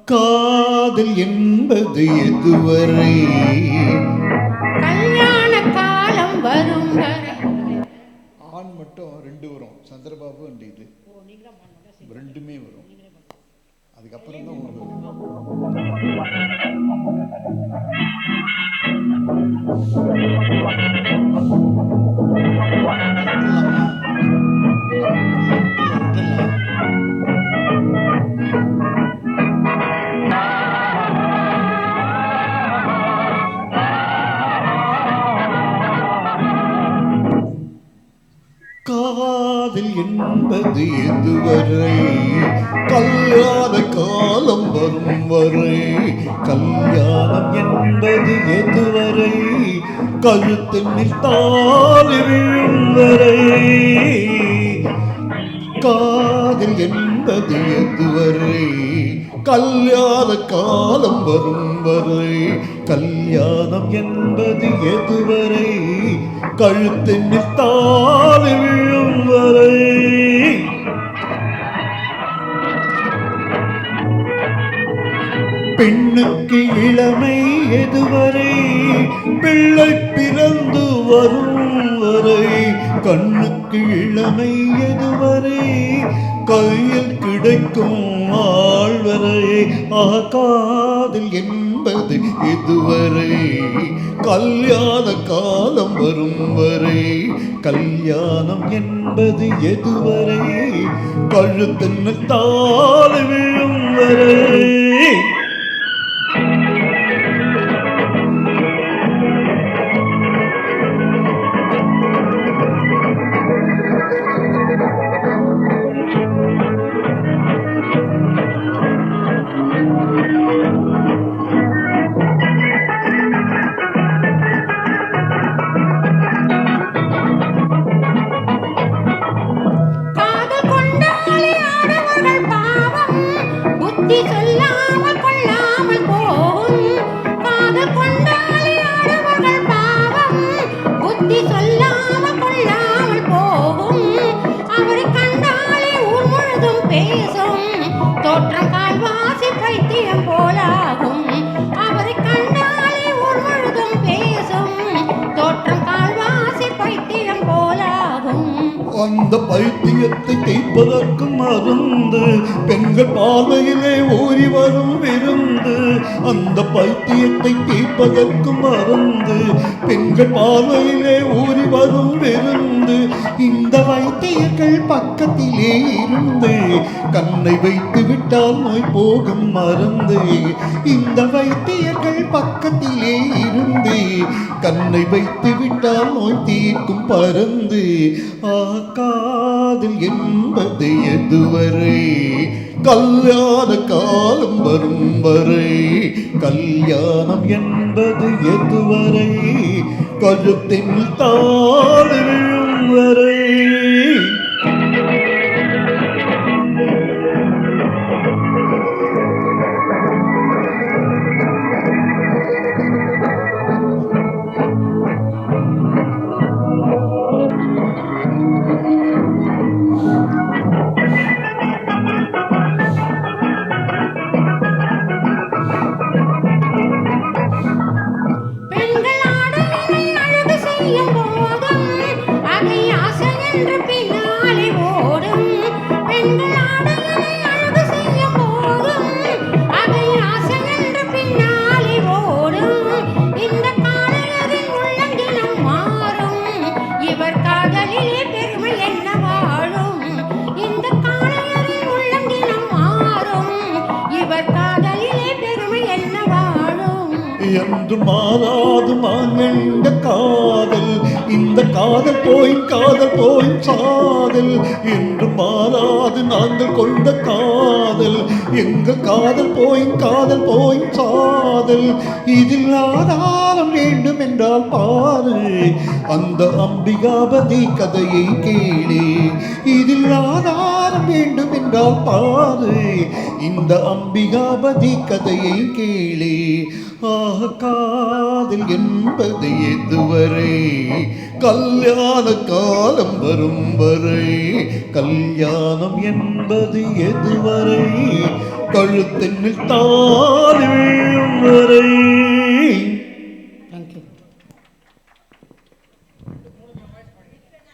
காதல் என்பது எதுவரை கல்யாண காலம் வரும் வரை. ஆண் மட்டும் 2 வரும், சந்திரபாபு அண்ட் இது ரெண்டுமே வரும். அதுக்கப்புறம் தான் காதல் என்பது எதுவரை கல்யாண காலம் வரும் வரை. கல்யாணம் என்பது எதுவரை கழுத்தினில் தாலி விழும் வரை. காதல் என்பது எதுவரை கல்யாண காலம் வரும் வரை. கல்யாணம் என்பது எதுவரை கழுத்தினில் தாலி விழும் வரை. பெண்ணுக்கு இளமை எதுவரை பிள்ளை பிறந்து வரும் வரை. கண்ணுக்கு இளமை எதுவரை கையில் கிடைக்கும் ஆழ்வரை. காதல் என்பது எதுவரை கல்யாண காலம் வரும் வரை. கல்யாணம் என்பது எதுவரை கழுத்தின் தாலி விழும் வரை. சொல்லாமல் கொள்ளாமல் போகும். காதல் கொண்டாலே ஆடவர்கள் பாவம் புத்தி சொல்லாமல் கொள்ளாமல் போகும். அவரை கண்டாலே ஊர் முழுதும் பேசும். தோற்றம் கால்வாசி பைத்தியம் போலாகும். அவரை கண்டாலே ஊர் முழுதும் பேசும். தோற்றம் கால்வாசி பைத்தியம் போலாகும். அந்த பைத்தியத்தை தேய்ப்பதற்கு மருந்து பெண்கள் பார்வையிலே ஓடி வரும் விருந்து. அந்த பைத்தியத்தை தேய்ப்பதற்கு மருந்து பெண்கள் பார்வையிலே ஓடி வரும் விருந்து. இந்த வைத்தியர்கள் பக்கத்திலே இருந்து கண்ணை வைத்து விட்டால் நோய் போகும் மருந்து. இந்த வைத்தியர்கள் பக்கத்திலே இருந்து கண்ணை வைத்து விட்டால் நோய் தீர்க்கும் பருந்து. காதல் என்பது எதுவரை கல்யாண காலம் வரும் வரை. கல்யாணம் என்பது எதுவரை கழுத்தின் தாலி விழும் வரை. என்று மாறாது மாங்கண்ட காதல். இந்த காதல் போய் சாதல் என்று மாறாது நாங்கள் கொண்ட காதல். எங்கள் காதல் போய் சாதல். இதில் ஆதாரம் வேண்டும் என்றால் என்றால் பாரு, அந்த அம்பிகாபதி கதையை கேளு. இதில் ஆதாரம் வேண்டும் என்றால் பாரு, இந்த அம்பிகாபதி கதையை கேளு. காதல் என்பது எதுவரை? கல்யாண காலம் வரும் வரை. கல்யாணம் என்பது எதுவரை? கழுத்தென்னில் தாழ் விழும் வரை.